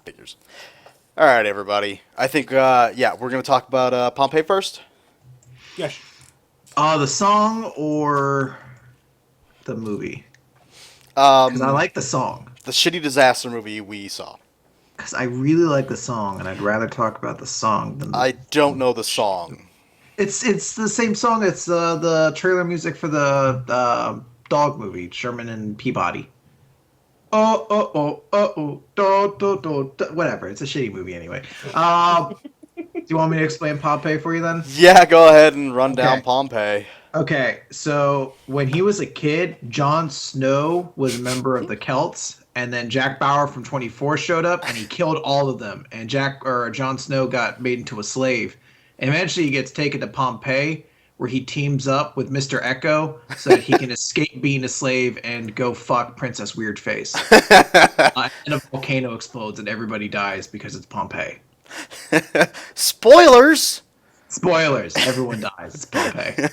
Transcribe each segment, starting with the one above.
Figures. All right, everybody. I think, we're going to talk about Pompeii first. Yes. The song or the movie? Because I Um, like the song. the shitty disaster movie we saw. Because I really like the song, and I'd rather talk about the song than I don't know the song. It's the same song. It's the trailer music for the dog movie, Sherman and Peabody. Whatever. It's a shitty movie anyway. Do you want me to explain Pompeii for you then? Yeah, go ahead and run down Okay. Pompeii. Okay, so when he was a kid, Jon Snow was a member of the Celts, and then Jack Bauer from 24 showed up and he killed all of them. And Jon Snow got made into a slave. And eventually he gets taken to Pompeii, where he teams up with Mr. Echo so that he can escape being a slave and go fuck Princess Weird Face. And a volcano explodes and everybody dies because it's Pompeii. Spoilers! Spoilers, everyone dies. It's Pompeii.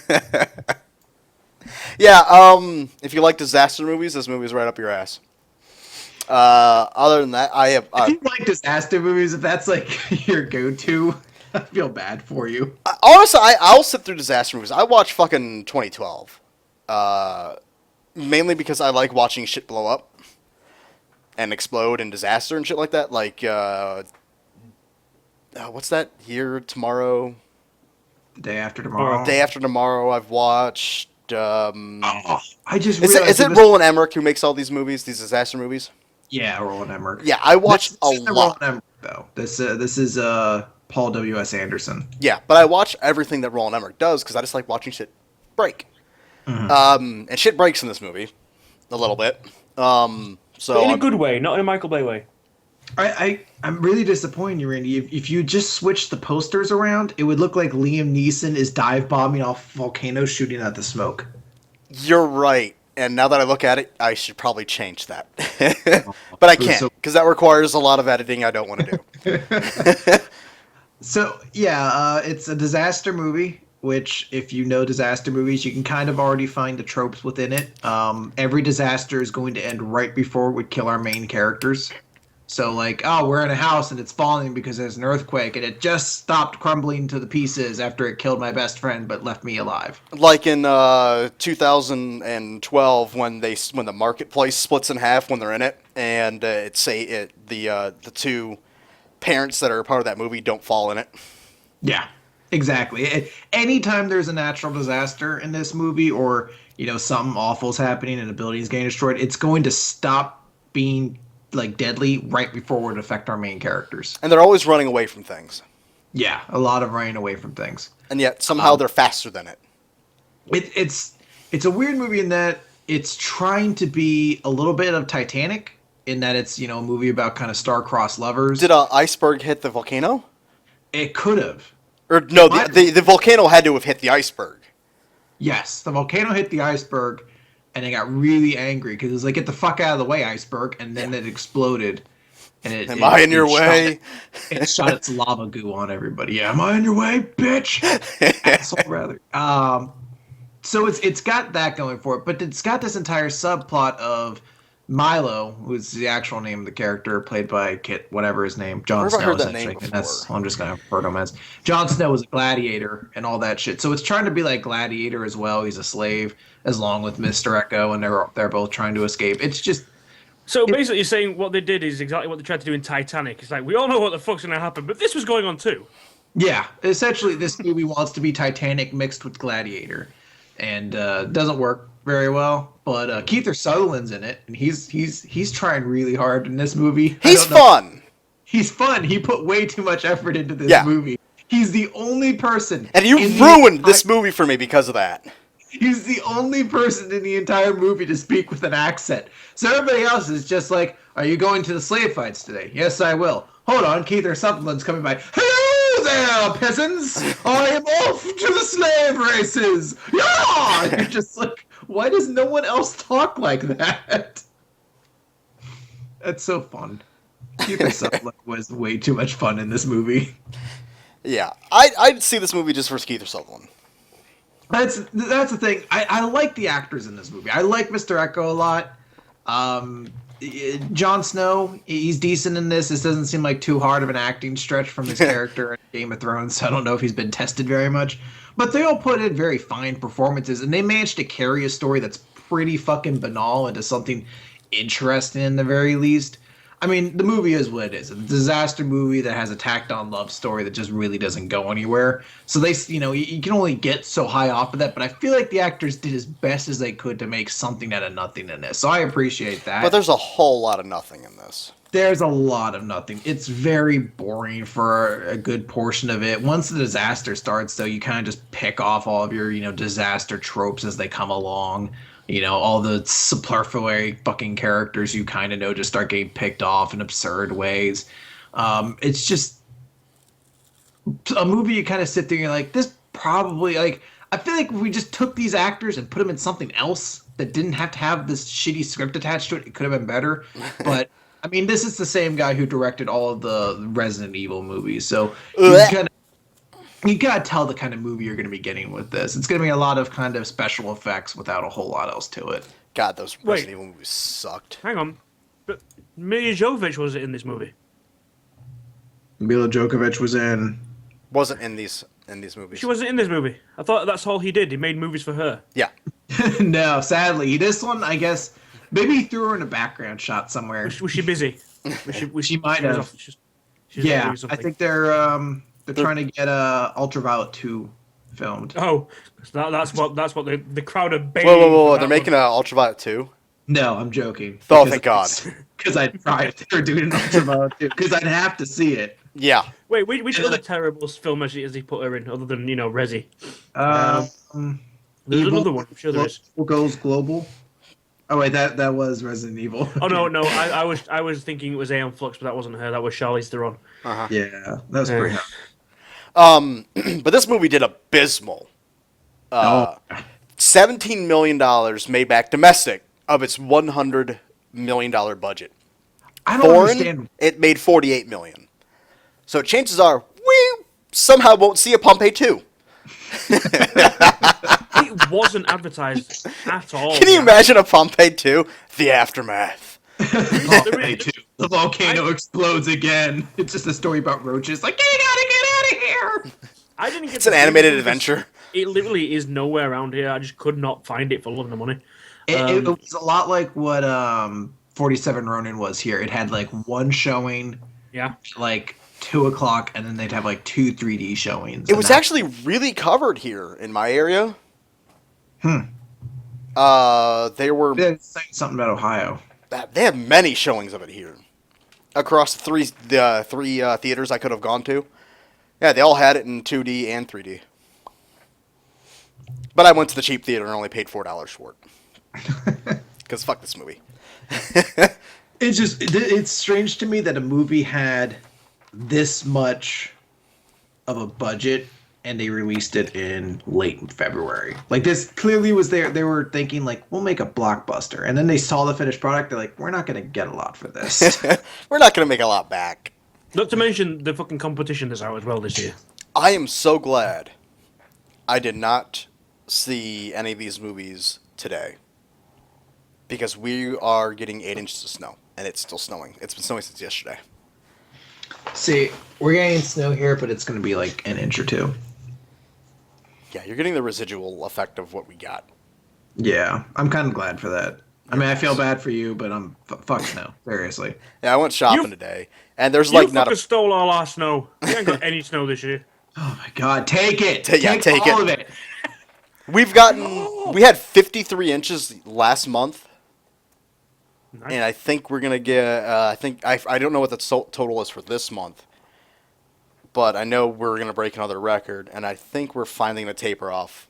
Yeah, if you like disaster movies, this movie's right up your ass. Other than that, I have... If you like disaster movies, if that's like your go-to, I feel bad for you. honestly, I'll sit through disaster movies. I watch fucking 2012. Mainly because I like watching shit blow up and explode and disaster and shit like that. Like, what's that? Here, Tomorrow... The Day After Tomorrow. Day After Tomorrow, I've watched. Oh, I just Is realized it Roland Emmerich who makes all these movies, these disaster movies? Yeah, Roland Emmerich. Yeah, I watched This a isn't lot. Roland Emmerich though. This is Paul W.S. Anderson. Yeah, but I watch everything that Roland Emmerich does because I just like watching shit break. Mhm. And shit breaks in this movie a little bit. So But in a I'm- good way, not in a Michael Bay way. I'm really disappointed in you, Randy. If you just switch the posters around, it would look like Liam Neeson is dive bombing off volcanoes shooting at the smoke. You're right. And now that I look at it, I should probably change that. But I It was can't so- because that requires a lot of editing I don't want to do. So yeah, it's a disaster movie. Which, if you know disaster movies, you can kind of already find the tropes within it. Every disaster is going to end right before it would kill our main characters. So, like, oh, we're in a house and it's falling because there's an earthquake, and it just stopped crumbling to the pieces after it killed my best friend but left me alive. Like in 2012 when the marketplace splits in half when they're in it, and the two parents that are a part of that movie don't fall in it. Yeah, exactly. Anytime there's a natural disaster in this movie, or something awful's happening and a building is getting destroyed, it's going to stop being like deadly right before it would affect our main characters. And they're always running away from things. Yeah, a lot of running away from things. And yet somehow they're faster than it. It's a weird movie in that it's trying to be a little bit of Titanic, in that it's a movie about kind of star-crossed lovers. Did an iceberg hit the volcano? It could have. Or no, might- the volcano had to have hit the iceberg. Yes, the volcano hit the iceberg, and it got really angry because it was like, "Get the fuck out of the way, iceberg!" And then it exploded. And Am I in your shot- way? It shot its lava goo on everybody. Yeah, am I in your way, bitch? Asshole, rather. So it's got that going for it, but it's got this entire subplot of Milo, who's the actual name of the character, played by Kit, whatever his name, Jon Where have I Snow. heard that name Essentially, and that's before? I'm just gonna refer to him as. Jon Snow was a gladiator and all that shit. So it's trying to be like Gladiator as well. He's a slave, as long with Mr. Echo, and they're both trying to escape. It's just So basically, you're saying what they did is exactly what they tried to do in Titanic. It's like, we all know what the fuck's going to happen, but this was going on too. Yeah, essentially, this movie wants to be Titanic mixed with Gladiator, and doesn't work very well. But Kiefer Sutherland's in it, and he's trying really hard in this movie. I He's don't know- fun. He's fun. He put way too much effort into this Yeah. movie. He's the only person, And you in the ruined entire- this movie for me because of that. He's the only person in the entire movie to speak with an accent. So everybody else is just like, "Are you going to the slave fights today?" "Yes, I will." "Hold on, Kiefer Sutherland's coming by." "Hello there, peasants! I am off to the slave races!" Yeah! You're just like, why does no one else talk like that? That's so fun. Kiefer Sutherland was way too much fun in this movie. Yeah, I'd see this movie just for Keith Sutherland. That's the thing. I like the actors in this movie. I like Mr. Echo a lot. Jon Snow, he's decent in this. This doesn't seem like too hard of an acting stretch from his character in Game of Thrones. So I don't know if he's been tested very much. But they all put in very fine performances, and they managed to carry a story that's pretty fucking banal into something interesting in the very least. I mean, the movie is what it is. A disaster movie that has a tacked on love story that just really doesn't go anywhere. So you can only get so high off of that, but I feel like the actors did as best as they could to make something out of nothing in this. So I appreciate that. But there's a whole lot of nothing in this. There's a lot of nothing. It's very boring for a good portion of it. Once the disaster starts, though, you kind of just pick off all of your, disaster tropes as they come along. All the superfluous fucking characters you kind of know just start getting picked off in absurd ways. It's just a movie you kind of sit there and you're like, this probably, like, I feel like if we just took these actors and put them in something else that didn't have to have this shitty script attached to it, it could have been better. But, I mean, this is the same guy who directed all of the Resident Evil movies, so you gotta tell the kind of movie you're gonna be getting with this. It's gonna be a lot of kind of special effects without a whole lot else to it. God, those Resident Evil movies sucked. Hang on. But Mila Jovovich was in this movie. Mila Djokovic was in. Wasn't in these movies. She wasn't in this movie. I thought that's all he did. He made movies for her. Yeah. No, sadly, this one, I guess, maybe he threw her in a background shot somewhere. Was she busy? She might have. Yeah, I think they're trying to get Ultraviolet 2 filmed. Oh, that's what the crowd are baying. Whoa! They're making Ultraviolet 2? No, I'm joking. Oh, thank God. Because I'd try if they were doing an Ultraviolet 2. Because I'd have to see it. Yeah. Wait, which other terrible film has he put her in, other than, Resi? There's another one. I'm sure there is. Evil Goes Global. Oh wait, that was Resident Evil. Oh no, I was thinking it was Aeon Flux, but that wasn't her. That was Charlize Theron. Uh-huh. Yeah, that was pretty. But this movie did abysmal. $17 million made back domestic of its $100 million budget. I don't understand. It made $48 million. So chances are we somehow won't see a Pompeii 2. It wasn't advertised at all. Can you imagine a Pompeii 2? The aftermath. Pompeii 2. The volcano explodes again. It's just a story about roaches. Like, you gotta get out of here. I didn't get. It's an animated adventure. It literally is nowhere around here. I just could not find it for love of the money. It was a lot like what 47 Ronin was here. It had like one showing. Yeah. Like 2 o'clock, and then they'd have like 2 3D showings. It was actually really covered here in my area. They were saying something about Ohio. They have many showings of it here across the three theaters I could have gone to. Yeah, they all had it in 2D and 3D. But I went to the cheap theater and only paid $4 for it. Because fuck this movie. It's strange to me that a movie had this much of a budget and they released it in late February. Like, this clearly was there. They were thinking, like, we'll make a blockbuster. And then they saw the finished product. They're like, we're not going to get a lot for this. We're not going to make a lot back. Not to mention the fucking competition that's out as well this year. I am so glad I did not see any of these movies today. Because we are getting 8 inches of snow. And it's still snowing. It's been snowing since yesterday. See, we're getting snow here, but it's going to be like an inch or 2. Yeah, you're getting the residual effect of what we got. Yeah, I'm kind of glad for that. I mean, I feel bad for you, but I'm fuck snow. Seriously. Yeah, I went shopping today, and there's You like not fucking stole all our snow. We ain't got any snow this year. Oh my god, take it! Take all it. of it! We had 53 inches last month, Nice. and I think we're gonna get. I don't know what the total is for this month, but I know we're gonna break another record, and I think we're finally gonna taper off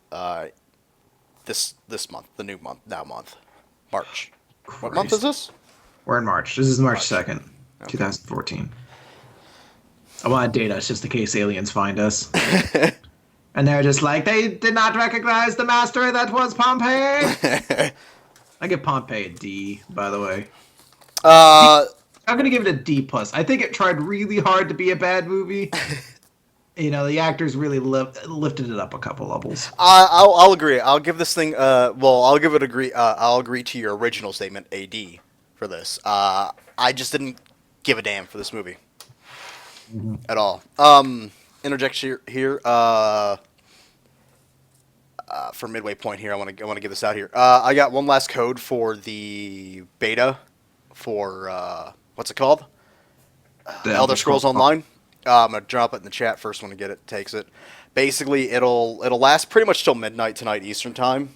this month, the new month, March. Christ. What month is this? We're in March. This is March 2nd, 2014. I want data just in case aliens find us. And they're just like, they did not recognize the master that was Pompeii. I give Pompeii a D, by the way. I'm gonna give it a D+. I think it tried really hard to be a bad movie. The actors really lifted it up a couple levels. I'll agree. I'll give this thing. I'll give it agree. I'll agree to your original statement. A D. for this. I just didn't give a damn for this movie at all. Interject here. For midway point here, I want to get this out here. I got one last code for the beta for what's it called? The Elder Scrolls Online. I'm gonna drop it in the chat. First one to get it takes it. Basically, it'll last pretty much till midnight tonight Eastern time.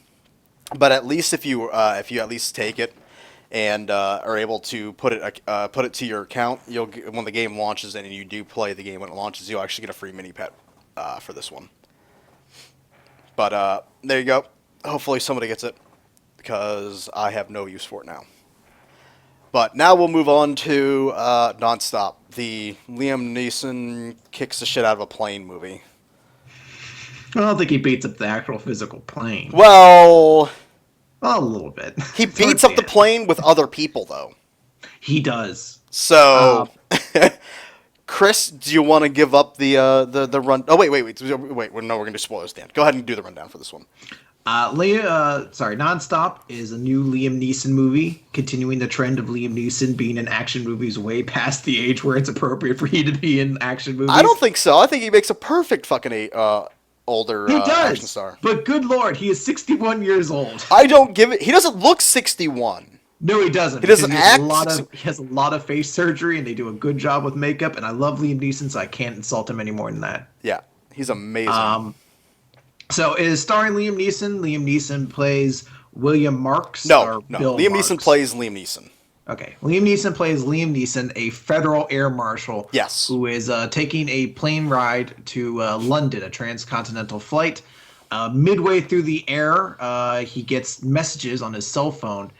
But at least if you at least take it and are able to put it to your account, when the game launches and you do play the game when it launches, you'll actually get a free mini pet for this one. But there you go. Hopefully somebody gets it because I have no use for it now. But now we'll move on to Nonstop, the Liam Neeson kicks the shit out of a plane movie. I don't think he beats up the actual physical plane. Well, a little bit. He beats up the plane with other people, though. He does. So, Chris, do you want to give up the run? Oh, wait. No, we're going to do spoilers, Dan. Go ahead and do the rundown for this one. Nonstop is a new Liam Neeson movie, continuing the trend of Liam Neeson being in action movies way past the age where it's appropriate for you to be in action movies. I don't think so. I think he makes a perfect fucking older action star. But good lord, he is 61 years old. I don't give it. He doesn't look 61. No, he doesn't. He doesn't act. He has a lot of face surgery, and they do a good job with makeup. And I love Liam Neeson, so I can't insult him any more than that. Yeah, he's amazing. So it is starring Liam Neeson. Liam Neeson plays William Marks. No. Bill Liam Marks. Neeson plays Liam Neeson. Okay. Liam Neeson plays Liam Neeson, a federal air marshal. Yes. Who is taking a plane ride to London, a transcontinental flight. Midway through the air, he gets messages on his cell phone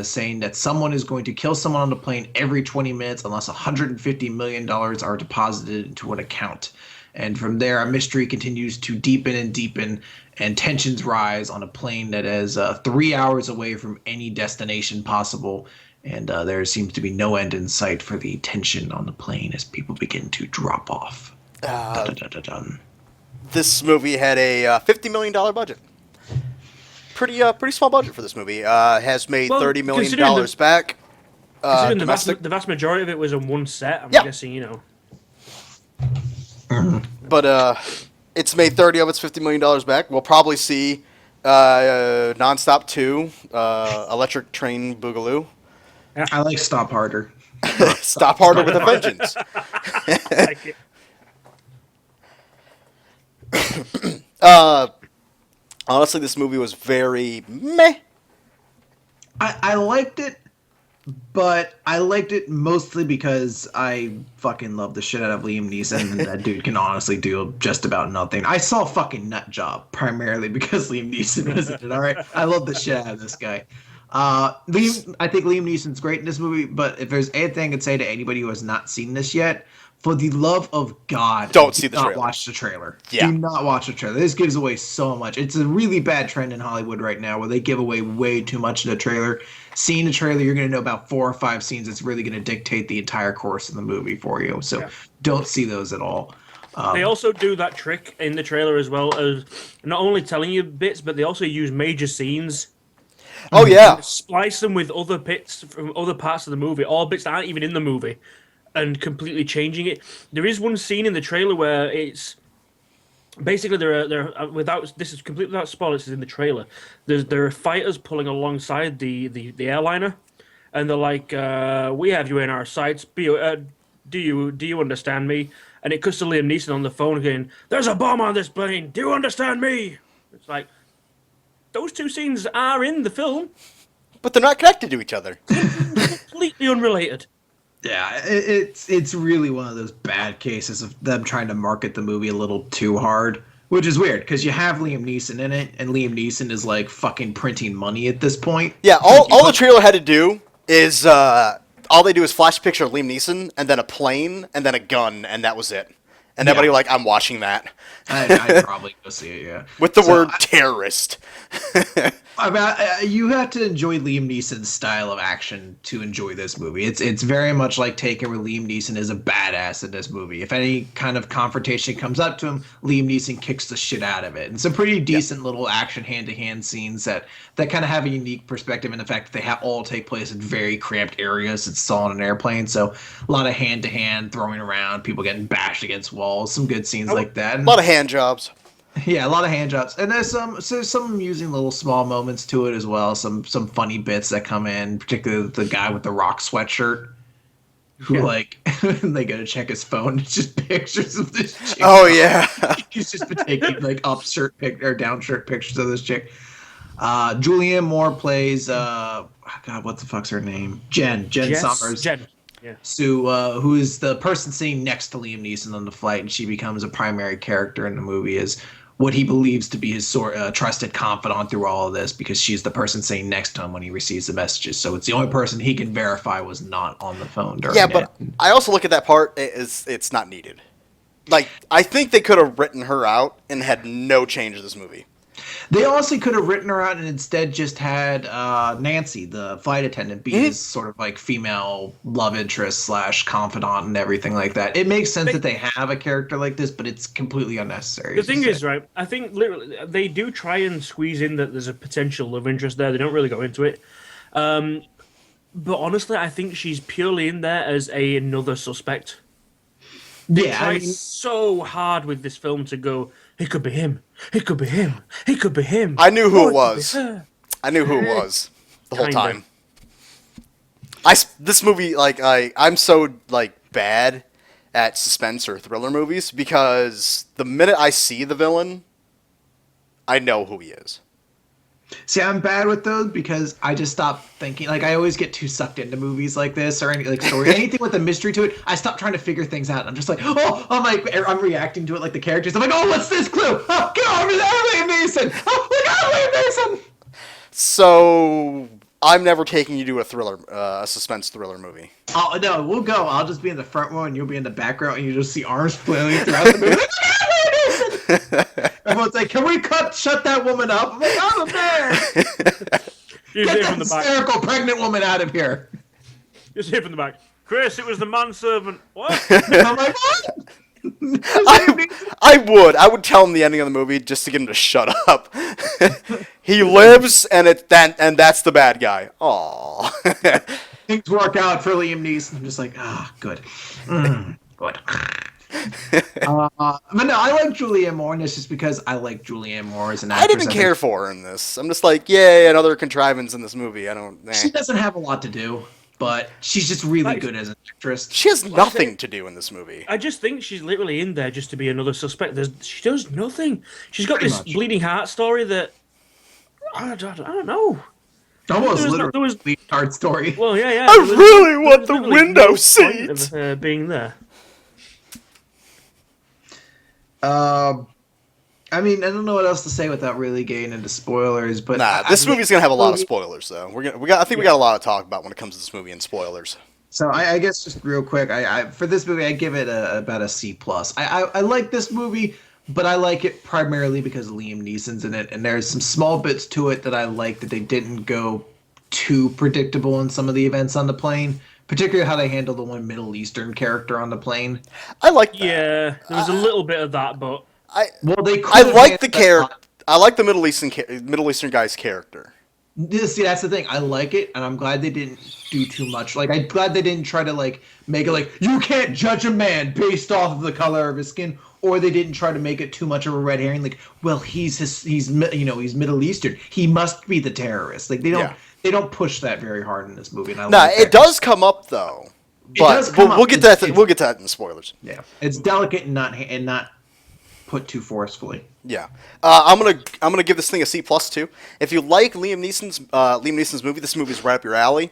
saying that someone is going to kill someone on the plane every 20 minutes unless $150 million are deposited into an account. And from there, a mystery continues to deepen and deepen, and tensions rise on a plane that is 3 hours away from any destination possible. And there seems to be no end in sight for the tension on the plane as people begin to drop off. This movie had a $50 million budget. Pretty small budget for this movie. Has made $30 million back. The vast majority of it was on one set, I'm guessing, you know. But it's made 30 of its $50 million back. We'll probably see Nonstop 2, Electric Train Boogaloo. I like Stop Harder. Stop Harder with a Vengeance. Honestly, this movie was very meh. I liked it, but I liked it mostly because I fucking love the shit out of Liam Neeson, and that dude can honestly do just about nothing. I saw fucking Nut Job primarily because Liam Neeson was in it. All right, I love the shit out of this guy. I think Liam Neeson's great in this movie, but if there's anything I'd say to anybody who has not seen this yet, for the love of God, do not watch the trailer. Yeah. Do not watch the trailer. This gives away so much. It's a really bad trend in Hollywood right now where they give away way too much in the trailer. Seeing the trailer, you're going to know about 4 or 5 scenes that's really going to dictate the entire course of the movie for you. So don't see those at all. They also do that trick in the trailer as well as not only telling you bits, but they also use major scenes. Oh, yeah. Splice them with other bits from other parts of the movie, or bits that aren't even in the movie, and completely changing it. There is one scene in the trailer where it's basically there are without this is completely without spoilers. It's in the trailer. There are fighters pulling alongside the airliner, and they're like, "We have you in our sights. Do you understand me?" And it cuts to Liam Neeson on the phone going, "There's a bomb on this plane. Do you understand me?" It's like those two scenes are in the film, but they're not connected to each other. Completely unrelated. Yeah, it's really one of those bad cases of them trying to market the movie a little too hard, which is weird because you have Liam Neeson in it, and Liam Neeson is like fucking printing money at this point. Yeah, all the trailer had to do is all they do is flash picture of Liam Neeson and then a plane and then a gun, and that was it. And everybody like, I'm watching that. I'd probably go see it, yeah. With the word terrorist. You have to enjoy Liam Neeson's style of action to enjoy this movie. It's very much like Taken, where Liam Neeson is a badass in this movie. If any kind of confrontation comes up to him, Liam Neeson kicks the shit out of it. And some pretty decent little action hand-to-hand scenes that kind of have a unique perspective in the fact that they all take place in very cramped areas. It's all on an airplane, so a lot of hand-to-hand throwing around, people getting bashed against walls, some good scenes like that. A lot of hand jobs. Yeah, a lot of hand jobs, and there's some amusing little small moments to it as well. Some funny bits that come in, particularly the guy with the rock sweatshirt, who like they go to check his phone. It's just pictures of this chick. Oh yeah, He's just been taking like up shirt or down shirt pictures of this chick. Julianne Moore plays God, what the fuck's her name? Jen Summers. Jen. Yeah. So, who is the person sitting next to Liam Neeson on the flight, and she becomes a primary character in the movie as what he believes to be his trusted confidant through all of this, because she's the person sitting next to him when he receives the messages. So it's the only person he can verify was not on the phone during it. but I also look at that part as it's not needed. Like, I think they could have written her out and had no change to this movie. They honestly could have written her out and instead just had Nancy, the flight attendant, be his sort of like female love interest / confidant and everything like that. It makes sense that they have a character like this, but it's completely unnecessary. The thing is, right, I think literally they do try and squeeze in that there's a potential love interest there. They don't really go into it. But honestly, I think she's purely in there as another suspect. They try so hard with this film to go, it could be him. It could be him. It could be him. I knew who it was. I knew who it was the whole time. This movie, like, I'm so like bad at suspense or thriller movies because the minute I see the villain, I know who he is. See, I'm bad with those because I just stop thinking. Like, I always get too sucked into movies like this or any like story, anything with a mystery to it. I stop trying to figure things out. I'm just like, I'm reacting to it like the characters. I'm like, oh, what's this clue? Oh, get over there, Liam Neeson. Oh, look out, Liam Neeson. So I'm never taking you to a suspense thriller movie. Oh no, we'll go. I'll just be in the front row and you'll be in the back row, and you just see arms flailing throughout the movie. Everyone's like, can we shut that woman up? I'm like, I'm a man. Get that hysterical pregnant woman out of here. Just hear from the back. Chris, it was the manservant. What? I'm like, what? I would tell him the ending of the movie just to get him to shut up. He lives, and that's the bad guy. Aww. Things work out for Liam Neeson. I'm just like, good. Good. But no, I like Julianne Moore in this just because I like Julianne Moore as an actress. I didn't care for her in this. I'm just like, yay, another contrivance in this movie. She doesn't have a lot to do, but she's just really good as an actress. She has nothing to do in this movie. I just think she's literally in there just to be another suspect. She does nothing. She's got this bleeding heart story that I don't know. Almost literally bleeding heart story. Well, yeah. I really want the window seat. Of being there. I mean, I don't know what else to say without really getting into spoilers, but this movie's gonna have a lot of spoilers, though. I think we got a lot to talk about when it comes to this movie and spoilers. So I guess just real quick, for this movie, I give it about a C+. I like this movie, but I like it primarily because Liam Neeson's in it, and there's some small bits to it that I like that they didn't go too predictable in some of the events on the plane. Particularly how they handle the one Middle Eastern character on the plane. I like that. Yeah, there was a little bit of that, but I like the character. I like the Middle Eastern guy's character. See, that's the thing. I like it, and I'm glad they didn't do too much. Like, I'm glad they didn't try to like make it like you can't judge a man based off of the color of his skin, or they didn't try to make it too much of a red herring. Like, well, he's Middle Eastern. He must be the terrorist. Like, they don't. Yeah. They don't push that very hard in this movie. It does come up though. But we'll get to that. We'll get to that in the spoilers. Yeah, it's delicate and not put too forcefully. Yeah, I'm gonna give this thing a C+ too. If you like Liam Neeson's movie, this movie's right up your alley.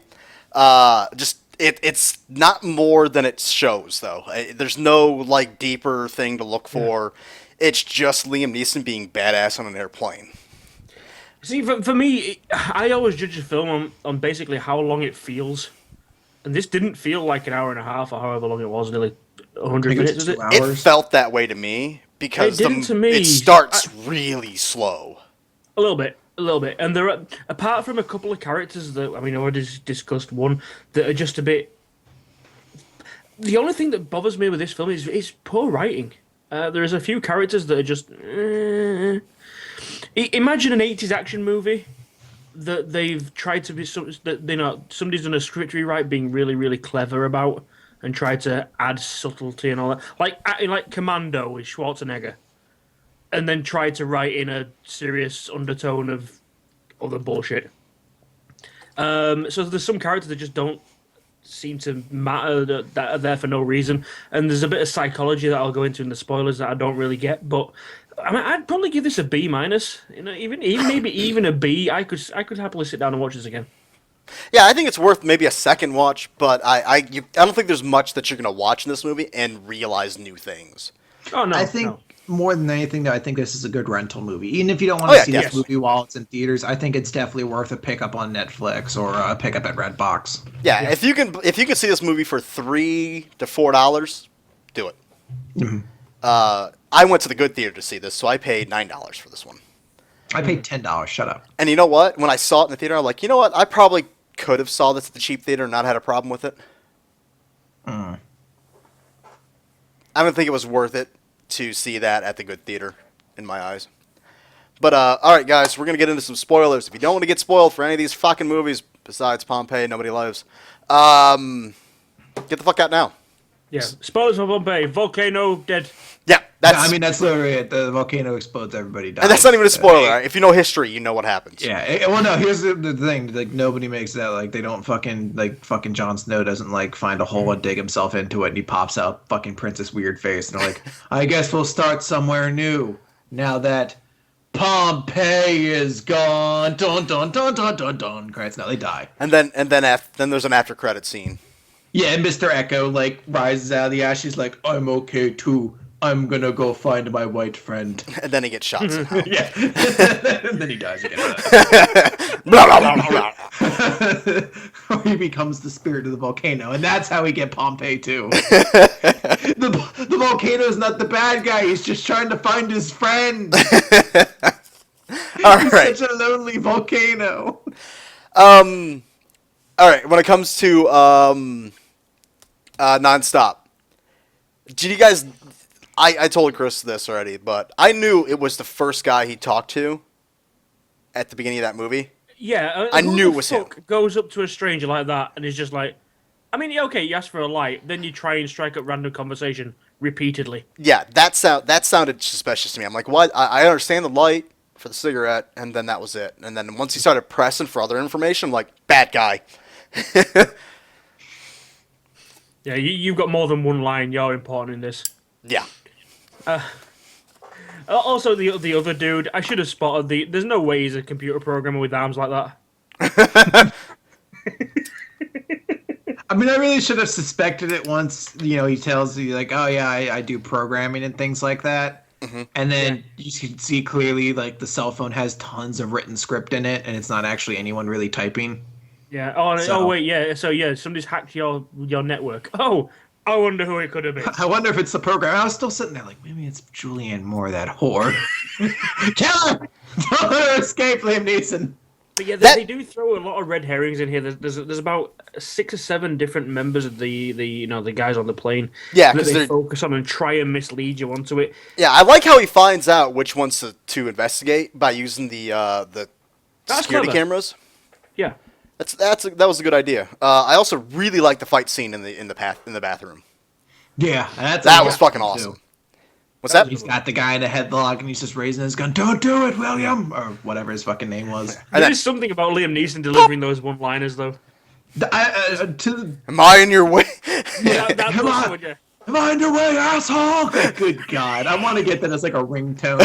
It's not more than it shows though. There's no like deeper thing to look for. Yeah. It's just Liam Neeson being badass on an airplane. See, for me, I always judge a film on basically how long it feels. And this didn't feel like an hour and a half or however long it was, nearly 100 minutes, is it? It felt that way to me because it starts really slow. A little bit. A little bit, and there are, apart from a couple of characters that I already discussed one that are just a bit. The only thing that bothers me with this film is poor writing. There's a few characters that are just. Imagine an '80s action movie that they've tried to be somebody's done a script rewrite, being really really clever about, and tried to add subtlety and all that, like Commando with Schwarzenegger, and then tried to write in a serious undertone of other bullshit. So there's some characters that just don't seem to matter, that are there for no reason, and there's a bit of psychology that I'll go into in the spoilers that I don't really get. But I'd probably give this a B minus. Even maybe even a B. I could happily sit down and watch this again. Yeah, I think it's worth maybe a second watch, but I don't think there's much that you're gonna watch in this movie and realize new things. Oh no, I think more than anything, though, I think this is a good rental movie. Even if you don't want Oh, to yeah, see yes. this movie while it's in theaters, I think it's definitely worth a pickup on Netflix or a pickup at Redbox. Yeah, if you can see this movie for $3 to $4, do it. Mhm. I went to the good theater to see this, so I paid $9 for this one. I paid $10. Shut up. And you know what? When I saw it in the theater, I'm like, you know what? I probably could have saw this at the cheap theater and not had a problem with it. I don't think it was worth it to see that at the good theater, in my eyes. But, all right, guys, we're going to get into some spoilers. If you don't want to get spoiled for any of these fucking movies, besides Pompeii, Nobody Lives, get the fuck out now. yeah. Spoilers for Pompeii. Volcano dead. Yeah, that's... I mean, that's literally it. The volcano explodes, everybody dies. and that's not even a spoiler. Right? If you know history, you know what happens. Yeah, well, no. Here's the thing: like, nobody makes that. Like, they don't fucking Jon Snow doesn't like find a hole and dig himself into it, and he pops out fucking Princess Weird Face, and they're like, I guess we'll start somewhere new now that Pompeii is gone. Dun dun dun dun dun dun. Credits. Now they die. And then there's an after credit scene. Yeah, and Mr. Echo like rises out of the ash. He's like, I'm okay too. I'm gonna go find my white friend. And then he gets shot somehow. Yeah, and then he dies again. Blah, blah, blah, blah, blah. He becomes the spirit of the volcano, and that's how we get Pompeii too. The volcano's not the bad guy; he's just trying to find his friend. All He's right. such a lonely volcano. All right. When it comes to nonstop, did you guys? I told Chris this already, but I knew it was the first guy he talked to at the beginning of that movie. Yeah, I who knew the it was him. fuck goes up to a stranger like that and is just like, I mean, okay, you ask for a light, then you try and strike up random conversation repeatedly. Yeah, that sounded suspicious to me. I'm like, what? I understand the light for the cigarette, and then that was it. And then once he started pressing for other information, I'm like, bad guy. Yeah, you've got more than one line. You're important in this. Yeah. Also, the other dude, I should have spotted the. There's no way he's a computer programmer with arms like that. I mean, I really should have suspected it once. You know, he tells you like, "Oh yeah, I do programming and things like that." Mm-hmm. And then you can see clearly, like the cell phone has tons of written script in it, and it's not actually anyone really typing. Yeah. Oh, So- oh wait, yeah. So yeah, somebody's hacked your network. Oh, I wonder who it could have been. I wonder if it's the program. I was still sitting there like, maybe it's Julianne Moore, that whore. Kill her! Don't let her escape, Liam Neeson. But yeah, That- they do throw a lot of red herrings in here. There's about 6 or 7 different members of the the guys on the plane. Yeah, that 'cause they they're- focus on and try and mislead you onto it. Yeah, I like how he finds out which ones to investigate by using the That's security clever. cameras. Yeah. That was a good idea. I also really like the fight scene in the bathroom. Yeah, that's That was fucking awesome. What's that? He's got the guy in a headlock, and he's just raising his gun. Don't do it, William, or whatever his fucking name was. And There is something about Liam Neeson delivering those one-liners, though. Am I in your way? That's Come also on. what, yeah. Am I in your way, asshole? Good God, I want to get that as like a ringtone.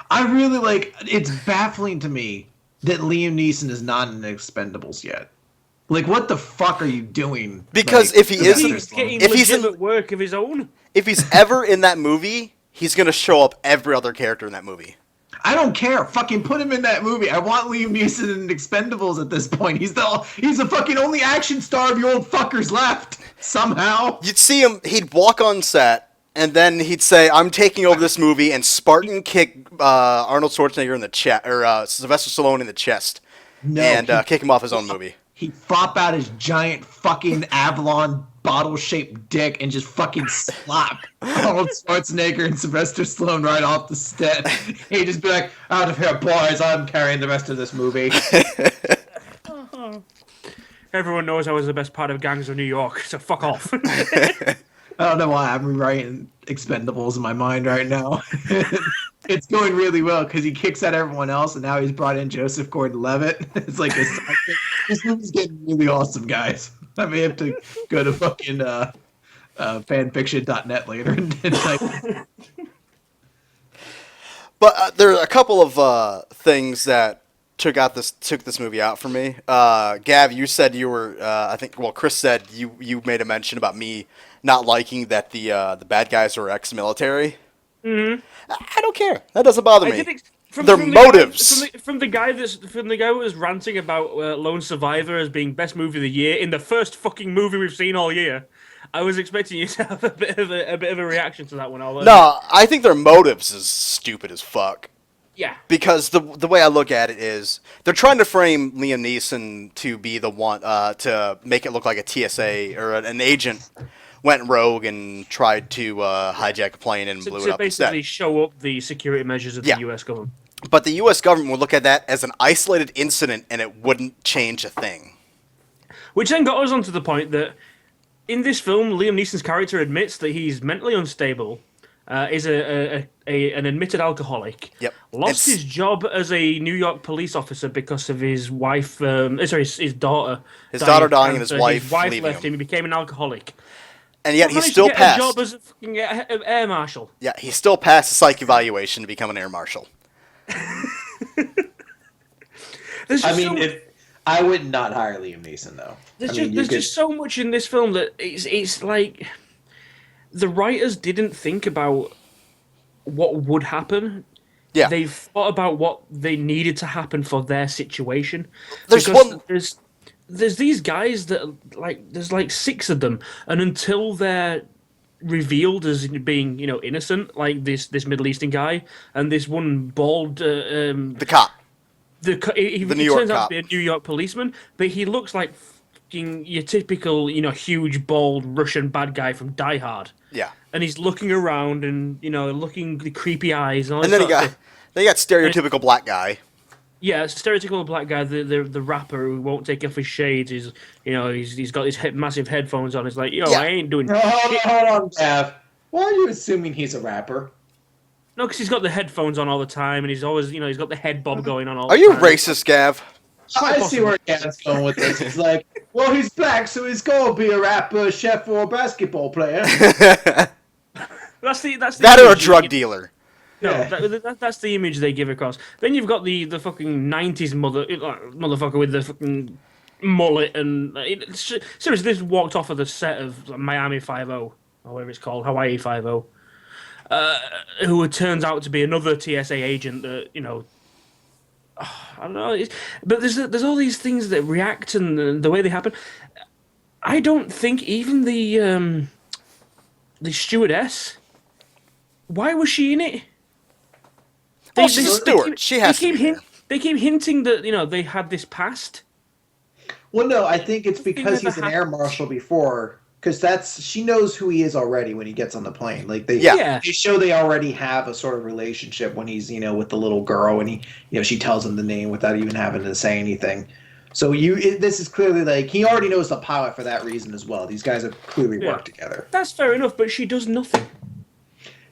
I really like. It's baffling to me that Liam Neeson is not in Expendables yet. Like, what the fuck are you doing? Because like, if he is- He's getting If he's in- legitimate work of his own. If he's ever in that movie, he's gonna show up every other character in that movie. I don't care. Fucking put him in that movie. I want Liam Neeson in Expendables at this point. He's the fucking only action star of you old fuckers left somehow. You'd see him. He'd walk on set, And then he'd say, "I'm taking over this movie," and Spartan kick Arnold Schwarzenegger in the chest, or Sylvester Stallone in the chest, No, and kick him off his own movie. He'd flop out his giant fucking Avalon bottle-shaped dick and just fucking slap Arnold Schwarzenegger and Sylvester Stallone right off the set. He'd just be like, "Out of here, boys! I'm carrying the rest of this movie." Everyone knows I was the best part of Gangs of New York, so fuck off. I don't know why I'm rewriting Expendables in my mind right now. It's going really well because he kicks out everyone else, and now he's brought in Joseph Gordon-Levitt. It's like this movie's getting really awesome, guys. I may have to go to fucking fanfiction.net later and type. But there are a couple of things that took this movie out for me. Gav, you said you were Chris said you made a mention about me not liking that the bad guys are ex-military. Mm-hmm. I don't care. That doesn't bother me. Their from motives. From the guy who was ranting about Lone Survivor as being best movie of the year in the first fucking movie we've seen all year, I was expecting you to have a bit of a reaction to that one. No, I think their motives is stupid as fuck. Yeah. Because the way I look at it is they're trying to frame Liam Neeson to be the one to make it look like a TSA or an agent went rogue and tried to hijack a plane and blew it up instead. To basically show up the security measures of the U.S. government. But the U.S. government would look at that as an isolated incident and it wouldn't change a thing. Which then got us onto the point that in this film, Liam Neeson's character admits that he's mentally unstable, is an admitted alcoholic, lost his job as a New York police officer because of his wife, his daughter. His daughter dying and his wife leaving left him. He became an alcoholic. And yet he still passed. A job as a fucking air marshal. Yeah, he still passed the psych evaluation to become an air marshal. I would not hire Liam Neeson though. There's just so much in this film that it's like the writers didn't think about what would happen. Yeah, they thought about what they needed to happen for their situation. There's these guys that there's like 6 of them, and until they're revealed as being innocent, like this Middle Eastern guy and this one bald the cop. He New York turns out cop. to be a New York policeman, but he looks like your typical, huge, bald Russian bad guy from Die Hard. Yeah. And he's looking around and, looking the creepy eyes. And then they got stereotypical black guy. Yeah, it's a stereotypical black guy, the rapper who won't take off his shades. He's got his massive headphones on. It's like, I ain't doing shit. Hold on, Gav. Why are you assuming he's a rapper? No, because he's got the headphones on all the time, and he's always, he's got the head bob going on all the time. Are you racist, Gav? I see where Gav's going with this. He's like, well, he's black, so he's got to be a rapper, chef, or a basketball player. That's that or a drug dealer. No, that's the image they give across. Then you've got the fucking 90s motherfucker with the fucking mullet and... seriously, this walked off of the set of Miami 5-0, or whatever it's called, Hawaii 5-0. Who turns out to be another TSA agent that, I don't know. But there's all these things that react and the way they happen. I don't think even the stewardess, why was she in it? She's a steward. She has to be there. They keep hinting that, they had this past. Well, no, I think it's because he's an air marshal before... Because she knows who he is already when he gets on the plane. Like they show they already have a sort of relationship when he's with the little girl and she tells him the name without even having to say anything. So this is clearly like he already knows the pilot for that reason as well. These guys have clearly worked together. That's fair enough, but she does nothing.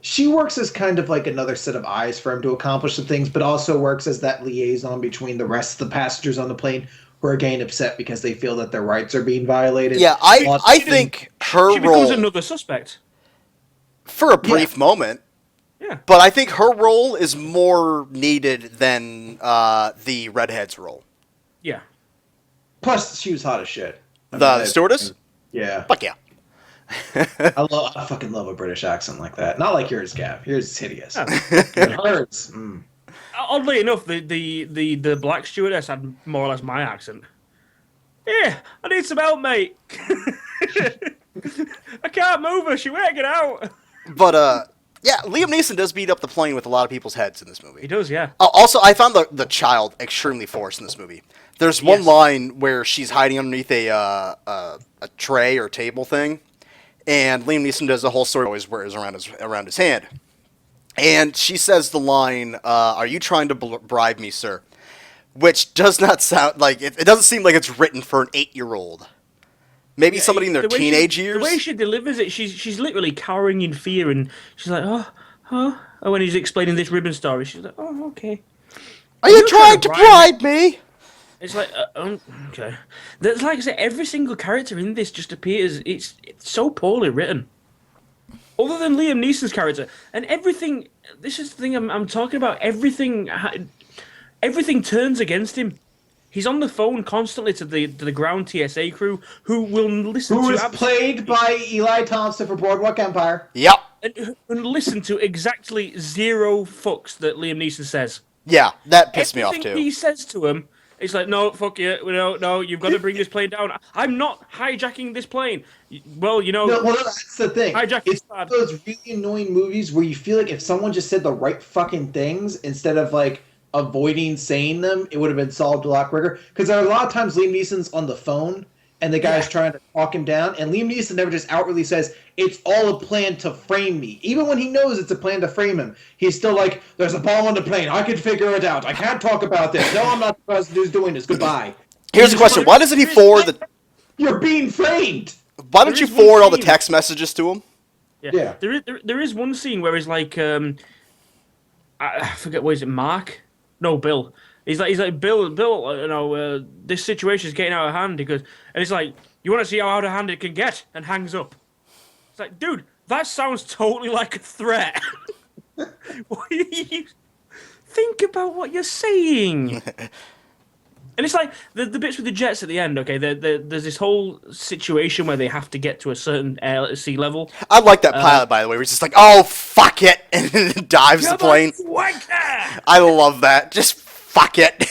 She works as kind of like another set of eyes for him to accomplish the things, but also works as that liaison between the rest of the passengers on the plane. Who are getting upset because they feel that their rights are being violated. Yeah, I think her she role... becomes another suspect. For a brief moment. Yeah. But I think her role is more needed than the redhead's role. Yeah. Plus, she was hot as shit. The stewardess? Yeah. Fuck yeah. I fucking love a British accent like that. Not like yours, Gav. Yours is hideous. It hurts. Oddly enough, the black stewardess had more or less my accent. Yeah, I need some help, mate. I can't move her. She won't get out. But yeah, Liam Neeson does beat up the plane with a lot of people's heads in this movie. He does, yeah. Also, I found the child extremely forced in this movie. There's one Yes. line where she's hiding underneath a tray or table thing, and Liam Neeson does the whole story always wears around his hand, and she says the line, "Are you trying to bribe me, sir?" Which does not sound like it doesn't seem like it's written for an 8-year-old. Maybe somebody in their The way teenage years. The way she delivers it, she's literally cowering in fear, and she's like, oh. And when he's explaining this ribbon story, she's like, oh, okay. Are you You're trying to bribe me? It's like, okay. That's like I said, every single character in this just appears. It's so poorly written. Other than Liam Neeson's character and everything. This is the thing I'm talking about. Everything turns against him. He's on the phone constantly to the ground TSA crew who will listen Who to is played by Eli Thompson for Boardwalk Empire. Yep. and listen to exactly zero fucks that Liam Neeson says. Yeah, that pissed me off Everything too. he says to him, it's like, no, fuck you, no, you've got to bring this plane down. I'm not hijacking this plane. Well, No, well, that's the thing. Hijack It's is bad. those really annoying movies where you feel like if someone just said the right fucking things instead of like avoiding saying them, it would have been solved a lot quicker. Because there are a lot of times Liam Neeson's on the phone and the guy's trying to talk him down, and Liam Neeson never just outwardly says, it's all a plan to frame me. Even when he knows it's a plan to frame him, he's still like, there's a bomb on the plane, I can figure it out, I can't talk about this, no, I'm not the person who's doing this, goodbye. Here's the question: why doesn't he forward the? You're being framed! Why don't you There is one forward all the scene- text messages to him? Yeah. There is one scene where he's like, I forget, what is it, Mark? No, Bill. He's like, Bill, this situation is getting out of hand. He goes, and he's like, you want to see how out of hand it can get? And hangs up. It's like, dude, that sounds totally like a threat. Why do you think about what you're saying? And it's like the bits with the jets at the end. Okay, there's this whole situation where they have to get to a certain sea level. I like that pilot, by the way, where he's just like, "Oh fuck it," and then dives the plane. I love that. Just fuck it.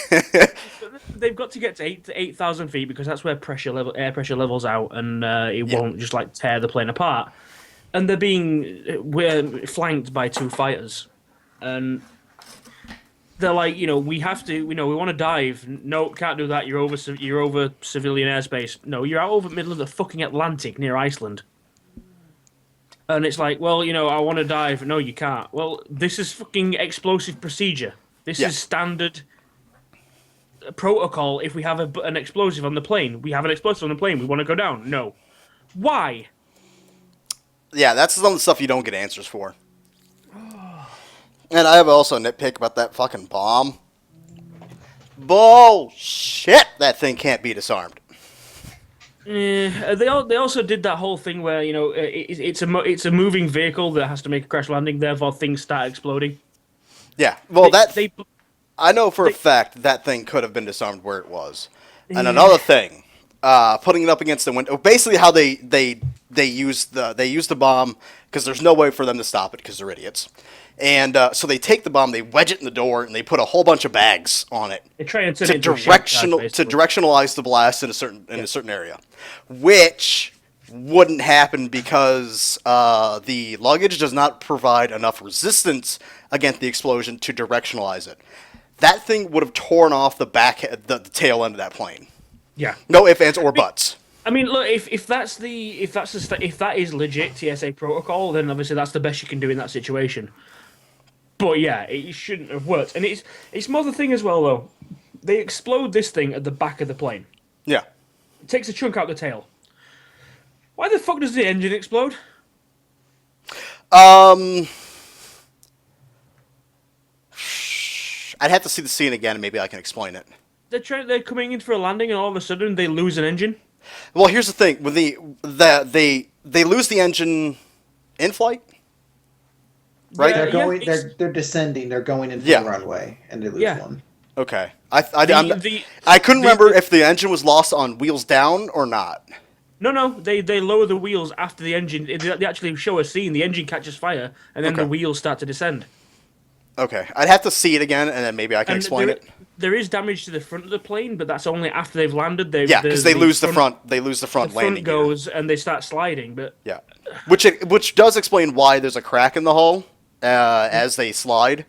They've got to get to 8,000 feet because that's where air pressure levels out, and it won't just like tear the plane apart. And they're we're flanked by 2 fighters, and they're like, we have to, we want to dive. No, can't do that. You're over civilian airspace. No, you're out over the middle of the fucking Atlantic near Iceland. And it's like, well, I want to dive. No, you can't. Well, this is fucking explosive procedure. This is standard protocol. If we have an explosive on the plane, we have an explosive on the plane. We want to go down. No. Why? Yeah, that's some of the stuff you don't get answers for. And I have also a nitpick about that fucking bomb. Bullshit! That thing can't be disarmed. They also did that whole thing where it's a moving vehicle that has to make a crash landing. Therefore, things start exploding. Yeah, well, They I know for a fact that thing could have been disarmed where it was. And another thing, putting it up against the window. Basically, how they use the bomb because there's no way for them to stop it because they're idiots. And so they take the bomb, they wedge it in the door, and they put a whole bunch of bags on it They try and turn to it into a shank charge, directionalize the blast in a certain area, which wouldn't happen because the luggage does not provide enough resistance against the explosion to directionalize it. That thing would have torn off the tail end of that plane. Yeah. No ifs, ands, or buts. I mean, look, if that is legit TSA protocol, then obviously that's the best you can do in that situation. But yeah, it shouldn't have worked, and it's more the thing as well though. They explode this thing at the back of the plane. Yeah. It takes a chunk out the tail. Why the fuck does the engine explode? I'd have to see the scene again, and maybe I can explain it. They're coming in for a landing, and all of a sudden they lose an engine. Well, here's the thing: with they lose the engine in flight, right? They're going. Yeah, They're descending. They're going into Yeah. the runway, and they lose one. Okay. I couldn't remember if the engine was lost on wheels down or not. No. They lower the wheels after the engine. They actually show a scene. The engine catches fire, and then the wheels start to descend. Okay, I'd have to see it again, and then maybe I can And explain it. there is damage to the front of the plane, but that's only after they've landed. They Yeah, because they lose the front. They lose the The front landing front gear. goes and they start sliding. But Yeah, which does explain why there's a crack in the hull as they slide.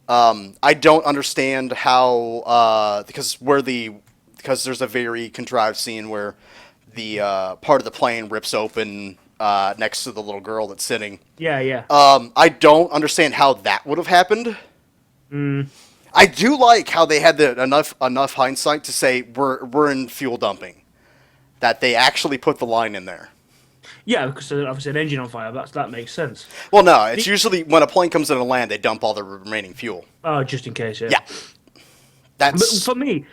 I don't understand how because there's a very contrived scene where the part of the plane rips open next to the little girl that's sitting. yeah. I don't understand how that would have happened. Mm. I do like how they had enough hindsight to say we're in fuel dumping, that they actually put the line in there. Yeah, because obviously an engine on fire. That makes sense. Well, no, it's usually when a plane comes in to land, they dump all the remaining fuel. Oh, just in case. Yeah. Yeah, But that's for me,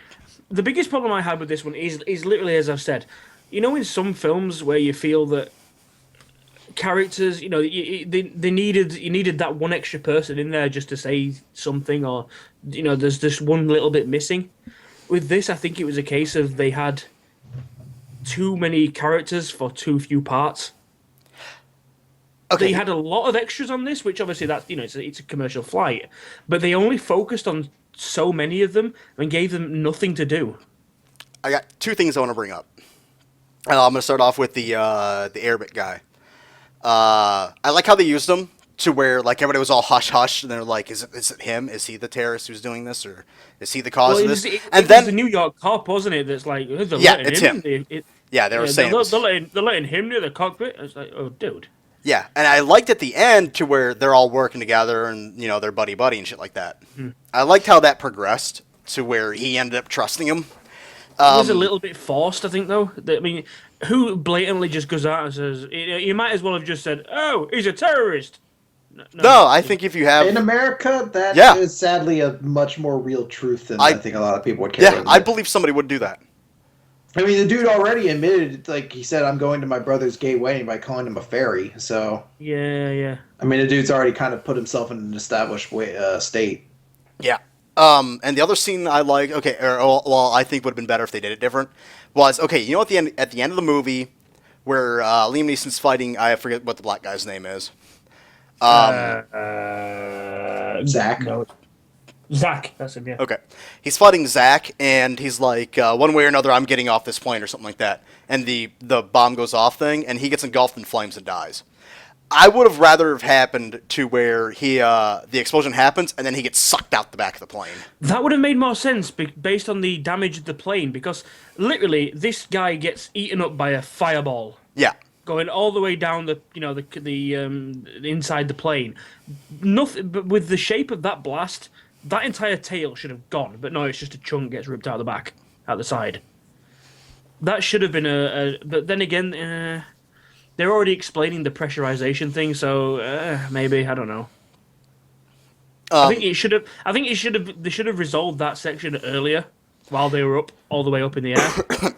the biggest problem I had with this one is literally as I've said. You know, in some films where you feel that characters, you know, they needed you needed that one extra person in there just to say something, or you know, there's just one little bit missing. With this, I think it was a case of they had too many characters for too few parts. okay. They had a lot of extras on this, which obviously that's you know it's a commercial flight, but they only focused on so many of them and gave them nothing to do. I got two things I want to bring up. I'm going to start off with the Arabic guy. I like how they used him to where like everybody was all hush hush, and they're like, is it him? Is he the terrorist who's doing this, or is he the cause of this? It And was then the New York cop, wasn't it? That's like they're Yeah, letting it's him. him. They were saying it was- they're letting him near the cockpit. It's like, oh, dude. yeah, and I liked at the end to where they're all working together and you know they're buddy and shit like that. I liked how that progressed to where he ended up trusting him. It was a little bit forced, I think, though. I mean, who blatantly just goes out and says, you might as well have just said, oh, he's a terrorist. No, I think if you have In America, that Yeah. is sadly a much more real truth than I- I think a lot of people would care. yeah, I believe somebody would do that. I mean, the dude already admitted, like he said, I'm going to my brother's gay wedding by calling him a fairy. So, Yeah. I mean, the dude's already kind of put himself in an established state. Yeah. And the other scene I like, okay, well, I think would have been better if they did it different, was okay. You know, at the end of the movie, where Liam Neeson's fighting, I forget what the black guy's name is. Zach. No. Zach, that's him, yeah. Okay, he's fighting Zach, and he's like, one way or another, I'm getting off this plane or something like that. And the bomb goes off thing, and he gets engulfed in flames and dies. I would have rather have happened to where the explosion happens, and then he gets sucked out the back of the plane. That would have made more sense based on the damage of the plane, because literally this guy gets eaten up by a fireball Yeah. going all the way down the inside the plane. Nothing, but with the shape of that blast, that entire tail should have gone. But no, it's just a chunk gets ripped out the back, out the side. That should have been but then again, they're already explaining the pressurization thing, so maybe I don't know. I think it should have. They should have resolved that section earlier, while they were all the way up in the air.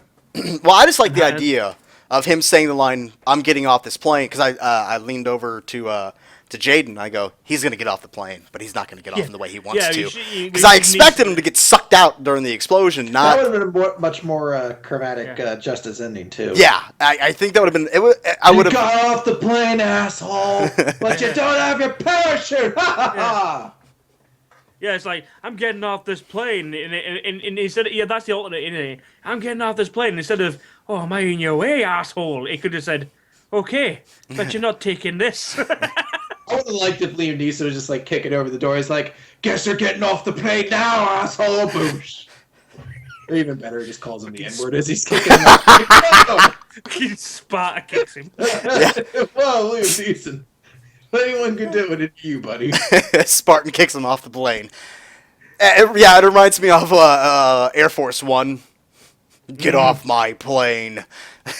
Well, I just like the idea of him saying the line, "I'm getting off this plane," because I leaned over to Jaden. I go, "He's gonna get off the plane, but he's not gonna get off in the way he wants Yeah, to." you Because I need expected to- him to get sucked out during the explosion, That not. would have been a much more chromatic justice ending, too. Yeah, I think that would have been. I You would have. got off the plane, asshole, but you don't have your parachute! Ha ha ha! Yeah, it's like I'm getting off this plane, and instead, that's the alternate. I'm getting off this plane instead of, "Oh, am I in your way, asshole?" It could have said, "Okay, but you're not taking this." I would have liked if Liam Neeson was just like kicking over the door. He's like, "Guess you're getting off the plane now, asshole!" Boosh. Or even better, he just calls him the N-word as he's kicking him off. Sparta kicks him. Whoa, Liam Neeson. If anyone could do it, it'd be you, buddy. Spartan kicks him off the plane. Yeah, it reminds me of Air Force One. Get off my plane.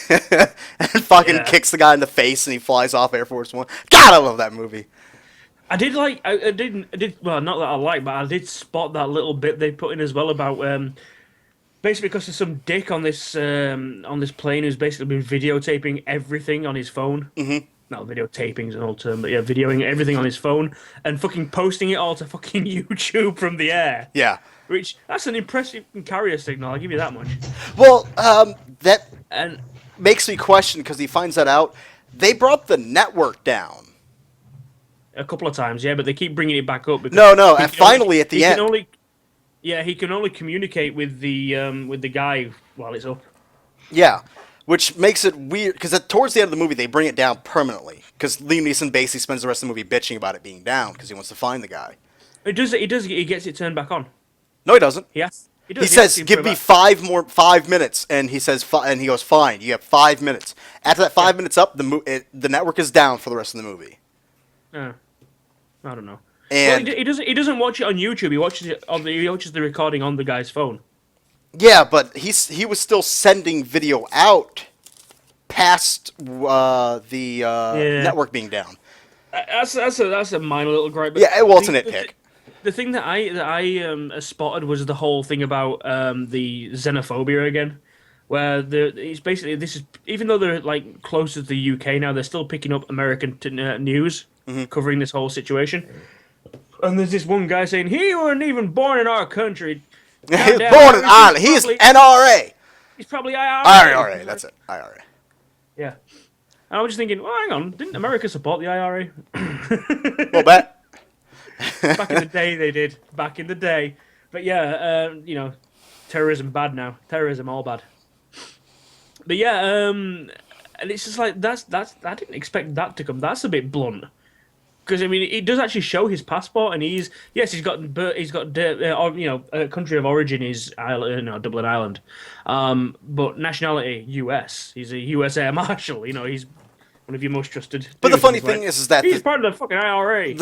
And fucking Yeah. kicks the guy in the face and he flies off Air Force One. God, I love that movie. I did like. I did. Well, not that I like, but I did spot that little bit they put in as well about basically because there's some dick on this plane who's basically been videotaping everything on his phone. Mm-hmm. Not videotaping's an old term, but yeah, videoing everything on his phone and fucking posting it all to fucking YouTube from the air. Yeah. Which that's an impressive carrier signal. I'll give you that much. Well, that And makes me question because he finds that out. They brought the network down. a couple of times, yeah, but they keep bringing it back up because No, he and can only- finally at the he end. can only, yeah, he can only communicate with the guy while it's up. Yeah, which makes it weird because towards the end of the movie they bring it down permanently because Liam Neeson basically spends the rest of the movie bitching about it being down because he wants to find the guy. It does. He does. He gets it turned back on. No, he doesn't. Yes. He does. He asks says, him "Give for me about- 5 minutes," and he says, and he goes, "Fine, you have 5 minutes." After that 5 minutes up, the network is down for the rest of the movie. I don't know. And Well, he doesn't. He doesn't watch it on YouTube. He watches it on He watches the recording on the guy's phone. yeah, but he was still sending video out past the network being down. That's a minor little gripe. But Yeah, well, it's a nitpick. The thing that I spotted was the whole thing about the xenophobia again, where it's basically this is even though they're like closer to the UK now, they're still picking up American news covering this whole situation. And there's this one guy saying he wasn't even born in our country. He was born in Ireland. He is NRA. He's probably IRA. IRA, that's it. IRA. Yeah. And I was just thinking, well, hang on, didn't America support the IRA? Well, bet. Back in the day, they did. Back in the day. But yeah, terrorism bad now. Terrorism all bad. But yeah, and it's just like that's I didn't expect that to come. That's a bit blunt. Because I mean, it does actually show his passport, and he's got country of origin is Ireland, Dublin, Ireland, but nationality U.S. He's a U.S. Air Marshal. He's one of your most trusted. But the dudes, funny and thing is that he's part of the fucking IRA.